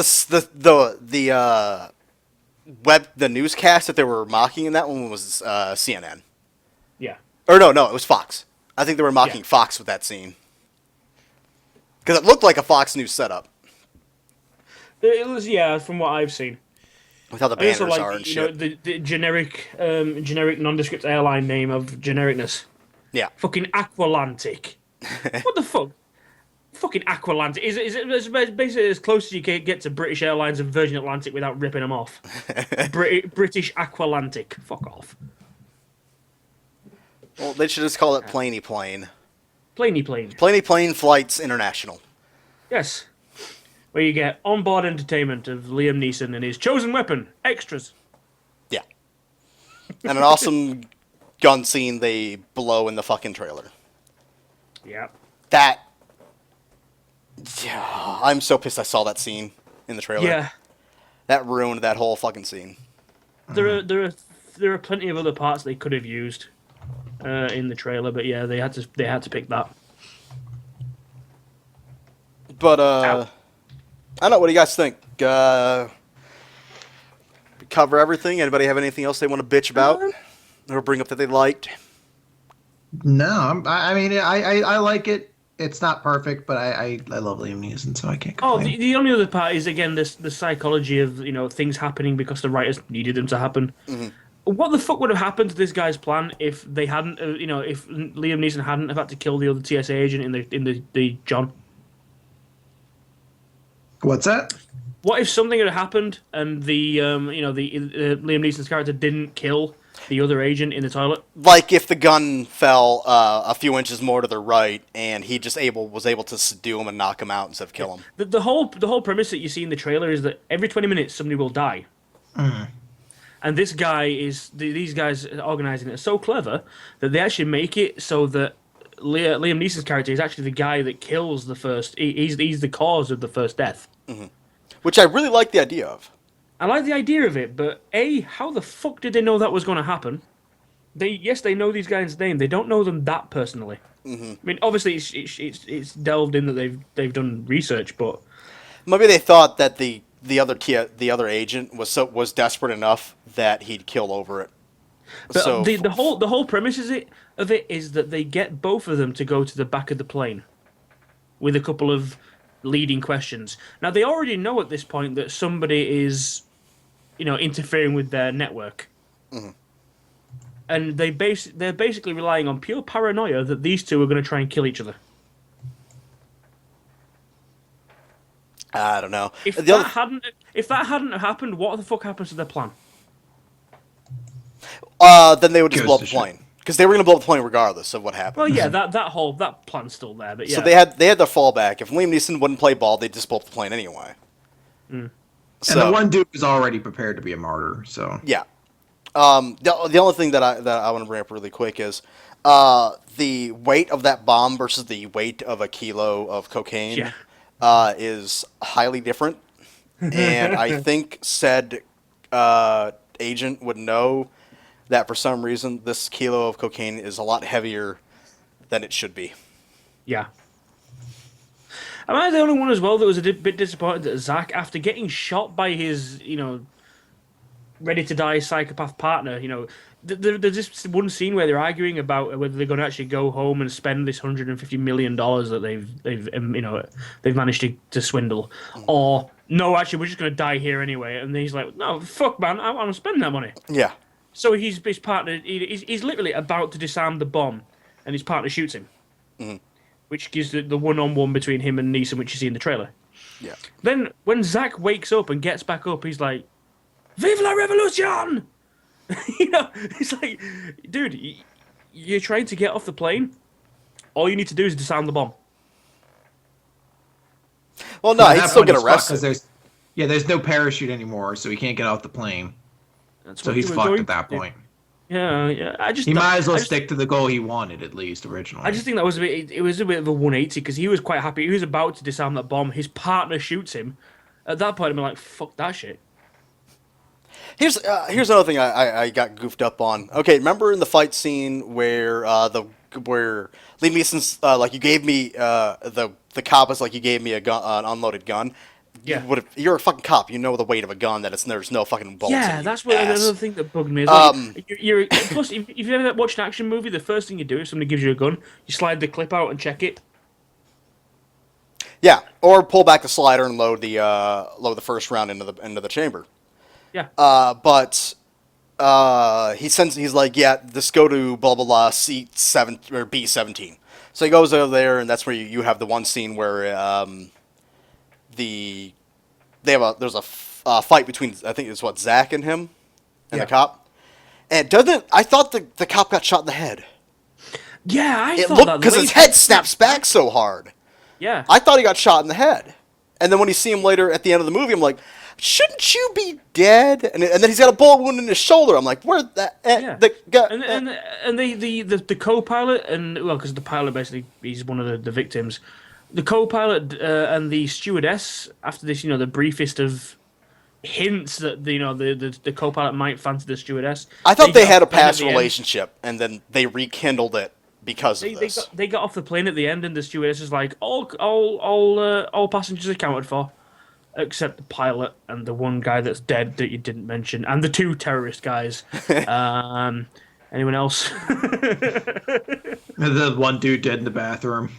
The newscast that they were mocking in that one was CNN. Yeah. Or no, it was Fox. I think they were mocking Fox with that scene because it looked like a Fox News setup. It was, from what I've seen. With how the I also banners like, are and shit. the generic nondescript airline name of genericness. Yeah. Fucking Aqualantic. What the fuck? Fucking Aqualantic. It's basically as close as you can get to British Airlines and Virgin Atlantic without ripping them off. British Aqualantic. Fuck off. Well, they should just call it Planey Plane. Planey Plane. Planey Plane Flights International. Yes. Where you get onboard entertainment of Liam Neeson and his chosen weapon, extras. Yeah. And an awesome gun scene they blow in the fucking trailer. Yeah. That... Yeah, I'm so pissed I saw that scene in the trailer. Yeah. That ruined that whole fucking scene. There are plenty of other parts they could have used in the trailer, but yeah, they had to pick that. But I don't know. What do you guys think? Cover everything. Anybody have anything else they want to bitch about or bring up that they liked? No, I mean, I like it. It's not perfect, but I love Liam Neeson, so I can't complain. Oh, the only other part is again the psychology of things happening because the writers needed them to happen. Mm-hmm. What the fuck would have happened to this guy's plan if they hadn't, if Liam Neeson hadn't have had to kill the other TSA agent in the John? What's that? What if something had happened and the Liam Neeson's character didn't kill the other agent in the toilet? Like if the gun fell a few inches more to the right, and he just was able to subdue him and knock him out instead of kill him. The whole premise that you see in the trailer is that every 20 minutes somebody will die. Mm. And this guy these guys organizing it are so clever that they actually make it so that Liam Neeson's character is actually the guy that kills the first. He's the cause of the first death. Mm-hmm. Which I really like the idea of. I like the idea of it, but how the fuck did they know that was going to happen? They know these guys' name. They don't know them that personally. Mm-hmm. I mean, obviously it's delved in that they've done research, but maybe they thought that the other agent was desperate enough that he'd kill over it. But so the whole premise of it is that they get both of them to go to the back of the plane with a couple of leading questions. Now they already know at this point that somebody is, interfering with their network, mm-hmm. and they're basically relying on pure paranoia that these two are going to try and kill each other. I don't know. If that hadn't happened, what the fuck happens to their plan? Then they would just blow up the plane. Because they were going to blow up the plane regardless of what happened. Well, yeah, that plan's still there, but yeah. So they had the fallback. If Liam Neeson wouldn't play ball, they'd just blow up the plane anyway. And the one dude was already prepared to be a martyr, so Yeah. The only thing that I want to bring up really quick is the weight of that bomb versus the weight of a kilo of cocaine Yeah. is highly different, and I think said agent would know that for some reason this kilo of cocaine is a lot heavier than it should be. Yeah. Am I the only one as well that was a bit disappointed that Zach, after getting shot by his, ready to die psychopath partner, there's this one scene where they're arguing about whether they're going to actually go home and spend this $150 million that they've managed to swindle, or no, actually we're just going to die here anyway. And he's like, no, fuck, man, I want to spend that money. Yeah. So his partner, he's literally about to disarm the bomb, and his partner shoots him, which gives the one-on-one between him and Neeson, which you see in the trailer. Yeah. Then when Zach wakes up and gets back up, he's like, "Vive la revolution!" It's like, dude, you're trying to get off the plane. All you need to do is disarm the bomb. Well, no, At he'd that still point, get he's fucked 'cause arrested. there's no parachute anymore, so he can't get off the plane. That's So what he's they were fucked going at that to do. point. Yeah. He might as well stick to the goal he wanted, at least originally. I just think that was a bit. It was a bit of a 180 because he was quite happy. He was about to disarm that bomb. His partner shoots him. At that point, I'm like, "Fuck that shit." Here's another thing I got goofed up on. Okay, remember in the fight scene where where Liam Neeson's like you gave me the cop is like you gave me a gun, an unloaded gun. Yeah. You're a fucking cop. You know the weight of a gun. There's no fucking bullets. Yeah, in that's you, what ass. another thing that bugged me. Is like, plus, if you've ever watched an action movie, the first thing you do if somebody gives you a gun, you slide the clip out and check it. Yeah, or pull back the slider and load the first round into the chamber. Yeah. But he's like, yeah, this go to blah blah blah C7 or B17. So he goes over there, and that's where you have the one scene where there's a fight between I think it's Zach and him and the cop. And I thought the cop got shot in the head. Yeah, I It thought looked that because his head snaps back so hard. Yeah. I thought he got shot in the head. And then when you see him later at the end of the movie, I'm like, shouldn't you be dead? And then he's got a bullet wound in his shoulder. I'm like, where that? Yeah. The guy, And the co-pilot and well, because the pilot basically he's one of the victims. The co-pilot and the stewardess after this, the briefest of hints that the co-pilot might fancy the stewardess. I thought they had a got off the plane at past the end. relationship, and then they rekindled it because of this. They got off the plane at the end, and the stewardess is like, all passengers accounted for, except the pilot and the one guy that's dead that you didn't mention, and the two terrorist guys. Anyone else? The one dude dead in the bathroom.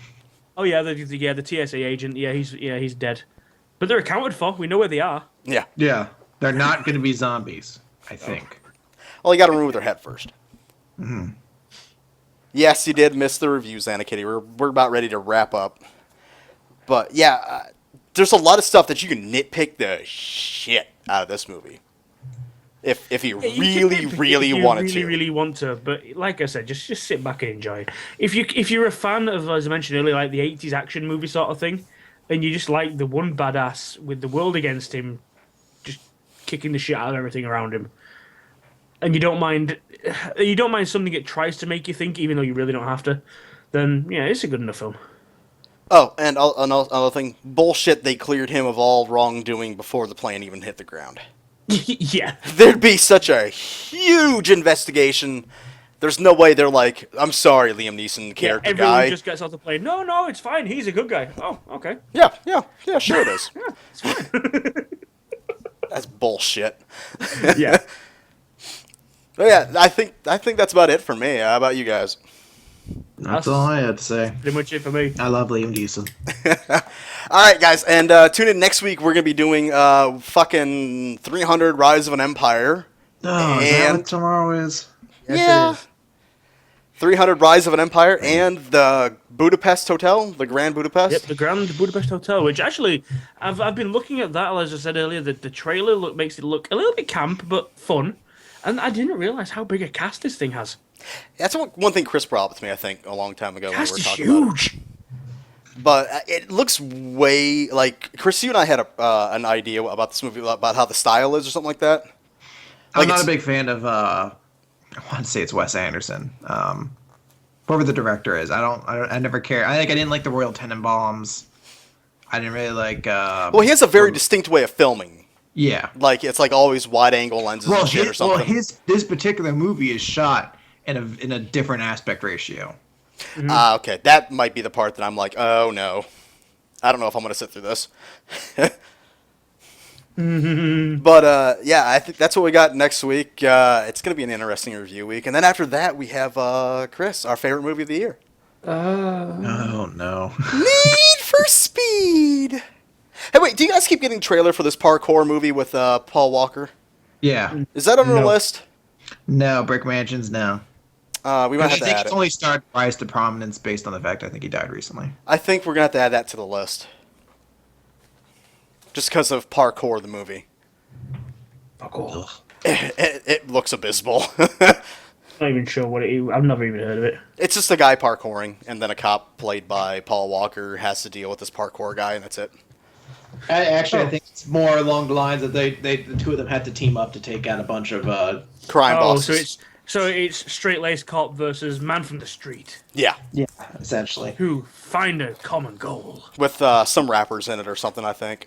Oh yeah, the TSA agent. Yeah, he's dead, but they're accounted for. We know where they are. Yeah. Yeah, they're not going to be zombies, I think. Well, you got to remove their head first. Mm-hmm. Yes, you did miss the reviews, Anna Kitty. We're about ready to wrap up. But yeah, there's a lot of stuff that you can nitpick the shit out of this movie. If you really wanted to. Really want to, but like I said, just sit back and enjoy it. If you're a fan of, as I mentioned earlier, like the 80s action movie sort of thing, and you just like the one badass with the world against him, just kicking the shit out of everything around him, and you don't mind something that tries to make you think, even though you really don't have to, then yeah, it's a good enough film. Oh, and another thing, bullshit. They cleared him of all wrongdoing before the plane even hit the ground. Yeah. There'd be such a huge investigation. There's no way they're like, I'm sorry, Liam Neeson, character everyone guy. just gets off the plane. No, it's fine. He's a good guy. Oh, okay. Yeah, sure it is. Yeah, it's fine. That's bullshit. Yeah. But yeah, I think that's about it for me. How about you guys? That's all I had to say. Pretty much it for me. I love Liam Neeson. All right, guys, and tune in next week. We're gonna be doing fucking 300 Rise of an Empire. Oh, is that what tomorrow is? Yes, it is. 300 Rise of an Empire and the Budapest Hotel, the Grand Budapest. Yep, the Grand Budapest Hotel, which actually, I've been looking at that, as I said earlier, the trailer makes it look a little bit camp, but fun. And I didn't realise how big a cast this thing has. That's one thing Chris brought up to me, I think, a long time ago. Cast when we is were talking huge. about it. But it looks way like Chris. You and I had an idea about this movie about how the style is or something like that. I'm Like not it's, a big fan of. I want to say it's Wes Anderson. Whoever the director is, I never care. I didn't like the Royal Tenenbaums. I didn't really like. well, he has a very distinct way of filming. Yeah. Like it's like always wide angle lenses and shit or something. This particular movie is shot in a different aspect ratio. Okay, that might be the part that I'm like, oh no, I don't know if I'm gonna sit through this. But yeah, I think that's what we got next week. It's gonna be an interesting review week, and then after that we have Chris, our favorite movie of the year, Oh no. Need for Speed. Hey, wait, do you guys keep getting trailer for this parkour movie with Paul Walker? Yeah. Is that on the No. list? No, Brick Mansions, no. We might I have to think add it's it. only started to rise to prominence based on the fact I think he died recently. I think we're gonna have to add that to the list, just because of parkour, the movie. Ugh. It looks abysmal. Not even sure what it is. I've never even heard of it. It's just a guy parkouring, and then a cop played by Paul Walker has to deal with this parkour guy, and that's it. I think it's more along the lines that the two of them had to team up to take out a bunch of Crime Oh, bosses. so it's straight laced cop versus man from the street Yeah, essentially. who find a common goal. with some rappers in it or something, I think.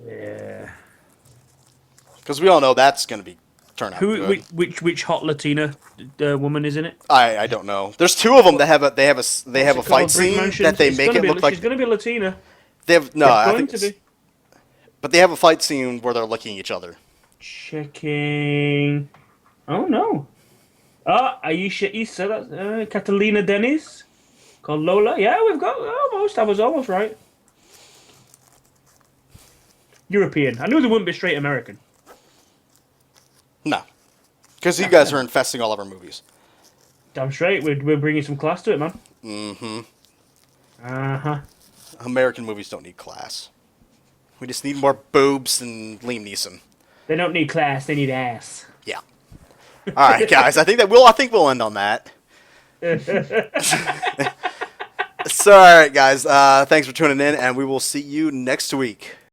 Yeah. Because we all know that's going to turn out Who? good. Which hot Latina woman is in it? I don't know. There's two of them that have a What's it fight called? Brick scene Mansions? that they It's make gonna it be- look like she's gonna be Latina. they have no. It's I going think, to be. but they have a fight scene where they're licking each other. Checking. Oh no. Aisha Issa, that's Catalina Dennis. Called Lola. Yeah, we've got almost. I was almost right. European. I knew they wouldn't be straight American. No, because you guys are infesting all of our movies. Damn straight. We're bringing some class to it, man. Mm-hmm. Uh-huh. American movies don't need class. We just need more boobs and Liam Neeson. They don't need class. They need ass. Yeah. All right, guys. I think we'll end on that. So, all right, guys. Thanks for tuning in, and we will see you next week.